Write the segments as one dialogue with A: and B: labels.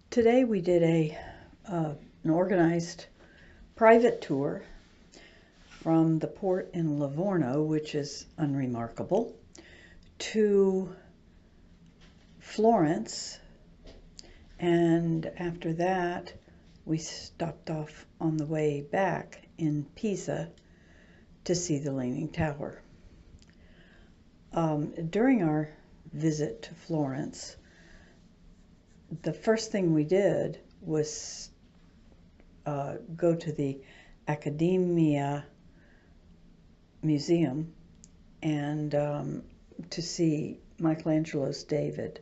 A: Today we did an organized private tour from the port in Livorno, which is unremarkable, to Florence, and after that we stopped off on the way back in Pisa to see the Leaning Tower. During our visit to Florence, the first thing we did was go to the Accademia Museum and to see Michelangelo's David.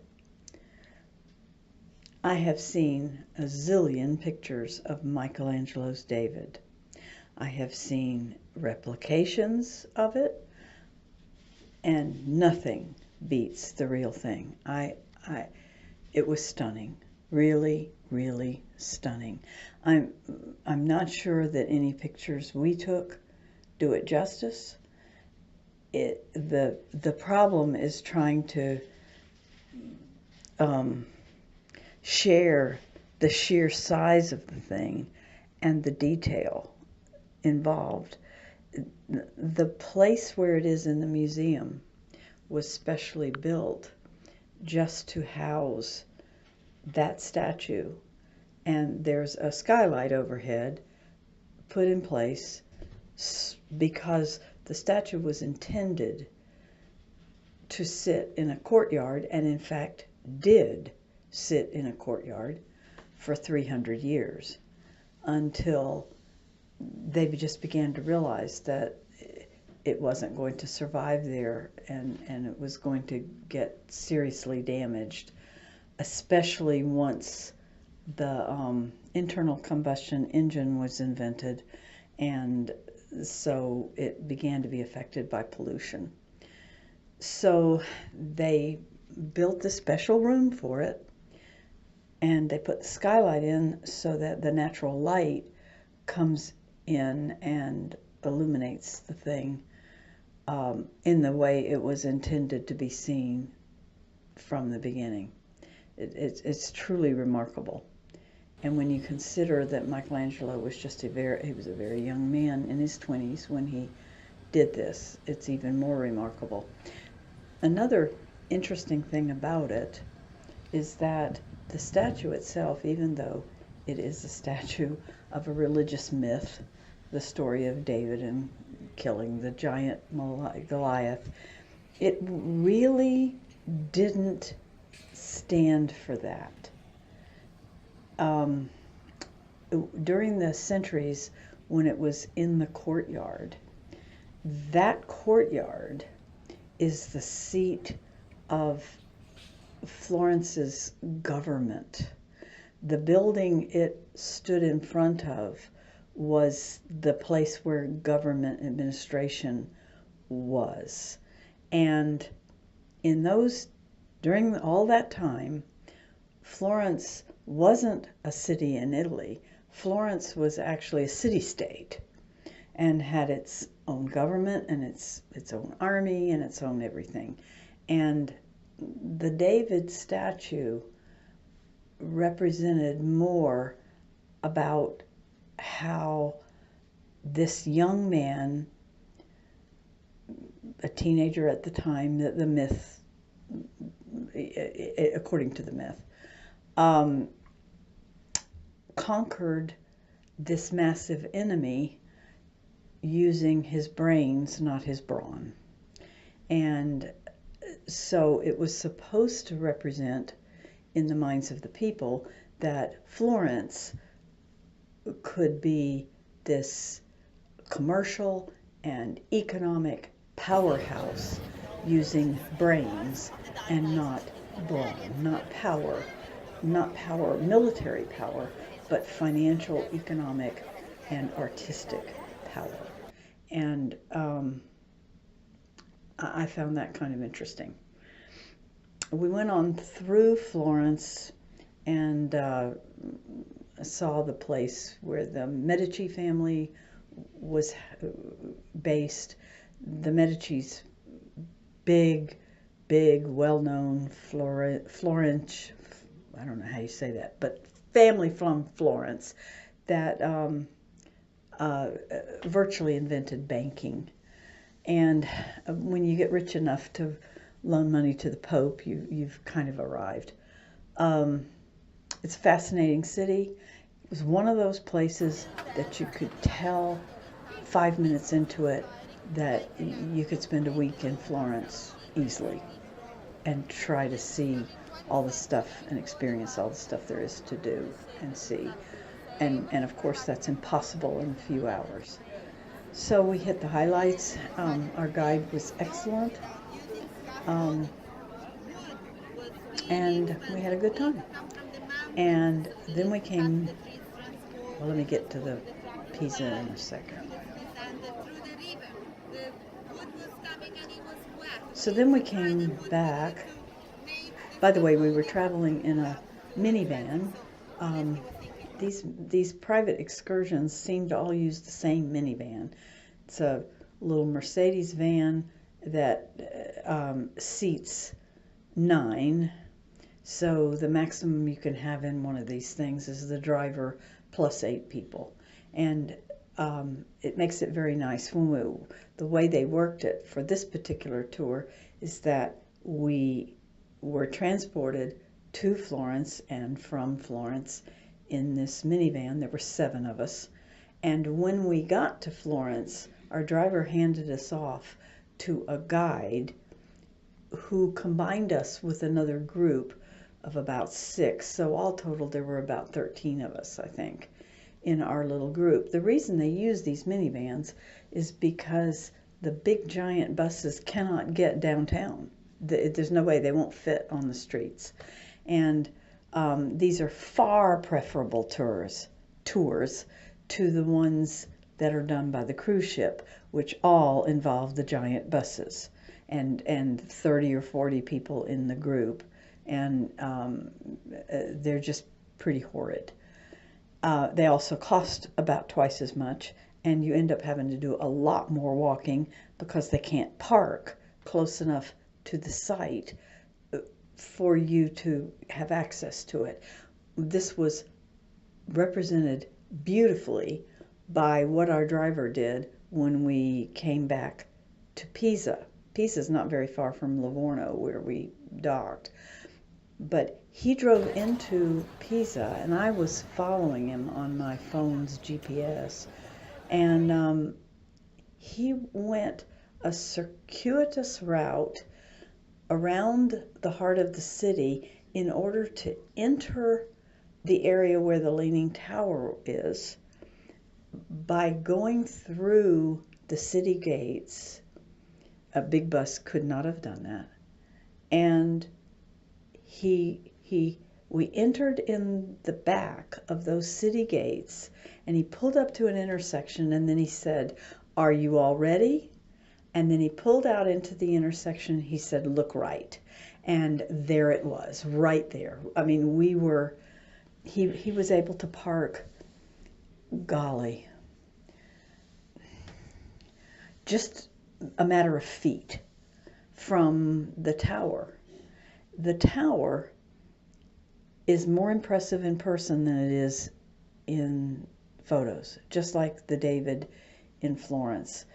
A: I have seen a zillion pictures of Michelangelo's David. I have seen replications of it, and nothing beats the real thing. It was stunning, really, really stunning. I'm not sure that any pictures we took do it justice. The problem is trying to share the sheer size of the thing and the detail involved. The place where it is in the museum was specially built just to house that statue, and there's a skylight overhead put in place because the statue was intended to sit in a courtyard, and in fact did sit in a courtyard for 300 years until they just began to realize that it wasn't going to survive there, and it was going to get seriously damaged, especially once the internal combustion engine was invented, and so it began to be affected by pollution. So they built a special room for it, and they put the skylight in so that the natural light comes in and illuminates the thing in the way it was intended to be seen from the beginning. It's truly remarkable. And when you consider that Michelangelo was he was a very young man in his 20s when he did this, it's even more remarkable. Another interesting thing about it is that the statue itself, even though it is a statue of a religious myth, the story of David and killing the giant Goliath, it really didn't stand for that. During the centuries when it was in the courtyard, that courtyard is the seat of Florence's government. The building it stood in front of was the place where government administration was. And during all that time, Florence wasn't a city in Italy. Florence was actually a city-state and had its own government and its own army and its own everything. And the David statue represented more about how this young man, a teenager at the time, the myth, according to the myth, conquered this massive enemy using his brains, not his brawn. And so it was supposed to represent in the minds of the people that Florence could be this commercial and economic powerhouse using brains and not brawn, not power, military power, but financial, economic, and artistic power. And I found that kind of interesting. We went on through Florence and saw the place where the Medici family was based. The Medici's big, well-known Florence I don't know how you say that, but family from Florence that virtually invented banking. And when you get rich enough to loan money to the Pope, you've kind of arrived. It's a fascinating city. It was one of those places that you could tell 5 minutes into it that you could spend a week in Florence easily and try to see all the stuff and experience all the stuff there is to do and see. And of course, that's impossible in a few hours. So we hit the highlights. Our guide was excellent. And we had a good time. And then we came, well, let me get to the Pisa in a second. So then we came back. By the way, we were traveling in a minivan. These private excursions seem to all use the same minivan. It's a little Mercedes van that seats 9. So the maximum you can have in one of these things is the driver plus 8 people. And it makes it very nice. The way they worked it for this particular tour is that we were transported to Florence and from Florence in this minivan. There were 7 of us. And when we got to Florence, our driver handed us off to a guide who combined us with another group of about 6. So all total, there were about 13 of us, I think, in our little group. The reason they use these minivans is because the big giant buses cannot get downtown. There's no way, they won't fit on the streets. And these are far preferable tours to the ones that are done by the cruise ship, which all involve the giant buses and 30 or 40 people in the group. And they're just pretty horrid. They also cost about twice as much, and you end up having to do a lot more walking because they can't park close enough to the site for you to have access to it. This was represented beautifully by what our driver did when we came back to Pisa. Pisa's not very far from Livorno, where we docked. But he drove into Pisa, and I was following him on my phone's GPS. And he went a circuitous route around the heart of the city in order to enter the area where the Leaning Tower is by going through the city gates. A big bus could not have done that. And we entered in the back of those city gates, and he pulled up to an intersection, and then he said, "Are you all ready?" And then he pulled out into the intersection. He said, "Look right." And there it was, right there. I mean, he was able to park, golly, just a matter of feet from the tower. The tower is more impressive in person than it is in photos, just like the David in Florence.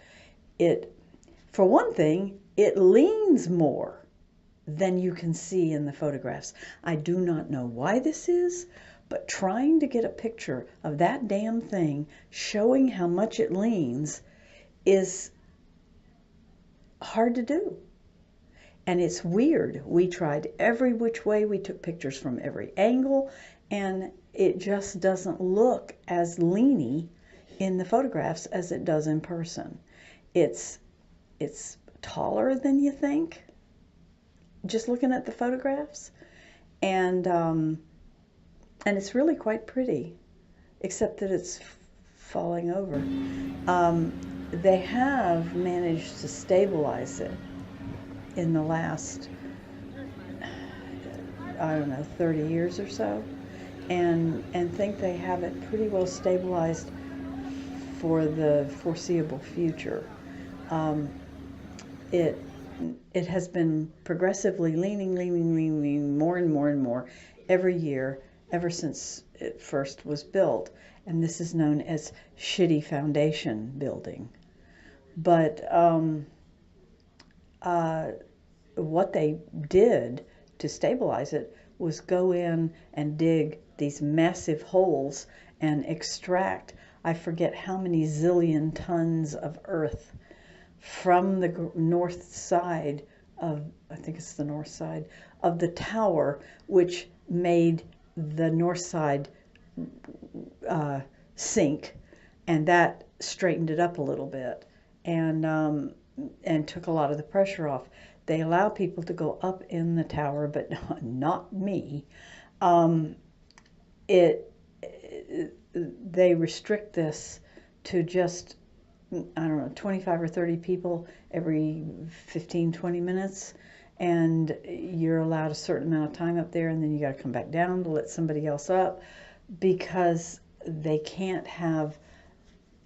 A: For one thing, it leans more than you can see in the photographs. I do not know why this is, but trying to get a picture of that damn thing showing how much it leans is hard to do. And it's weird. We tried every which way. We took pictures from every angle, and it just doesn't look as leany in the photographs as it does in person. It's taller than you think, just looking at the photographs. And it's really quite pretty, except that it's falling over. They have managed to stabilize it in the last, I don't know, 30 years or so, and think they have it pretty well stabilized for the foreseeable future. It has been progressively leaning more and more every year ever since it first was built. And this is known as shitty foundation building. But what they did to stabilize it was go in and dig these massive holes and extract, I forget how many zillion tons of earth from the north side of, I think it's the north side of the tower, which made the north side sink, and that straightened it up a little bit and took a lot of the pressure off. They allow people to go up in the tower, but not me. They restrict this to just, I don't know, 25 or 30 people every 15, 20 minutes. And you're allowed a certain amount of time up there, and then you got to come back down to let somebody else up, because they can't have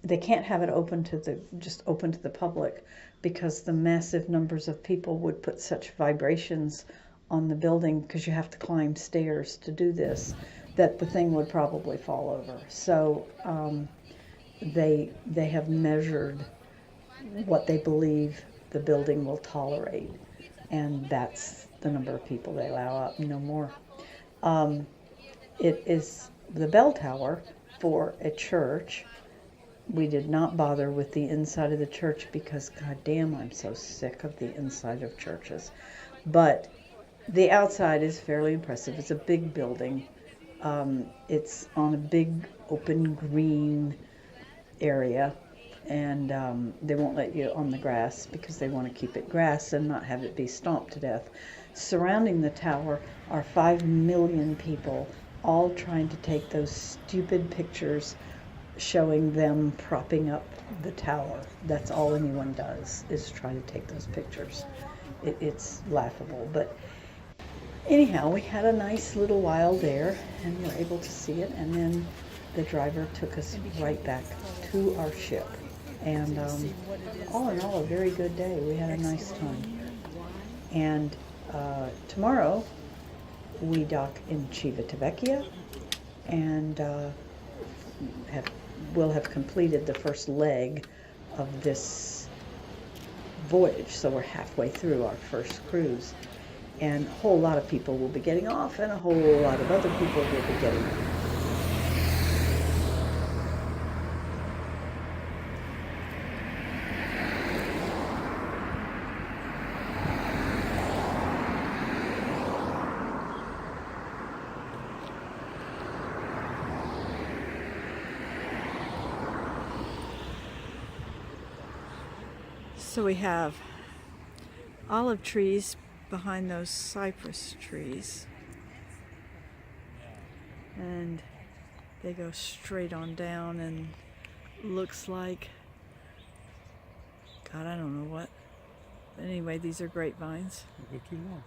A: it open to the public, because the massive numbers of people would put such vibrations on the building, because you have to climb stairs to do this, that the thing would probably fall over. So they have measured what they believe the building will tolerate, and that's the number of people they allow up, no more. It is the bell tower for a church. We did not bother with the inside of the church because, goddamn, I'm so sick of the inside of churches. But the outside is fairly impressive. It's a big building. It's on a big open green area, and they won't let you on the grass because they want to keep it grass and not have it be stomped to death. Surrounding the tower are 5 million people, all trying to take those stupid pictures showing them propping up the tower. That's all anyone does, is try to take those pictures. It's laughable. But anyhow, we had a nice little while there and were able to see it, and then the driver took us right back to our ship. And all in all, a very good day. We had a nice time. And tomorrow we dock in Civitavecchia, and we'll have completed the first leg of this voyage. So we're halfway through our first cruise, and a whole lot of people will be getting off, and a whole lot of other people will be getting on. So we have olive trees behind those cypress trees, and they go straight on down, and looks like, God, I don't know what. But anyway, these are grapevines.
B: Too long.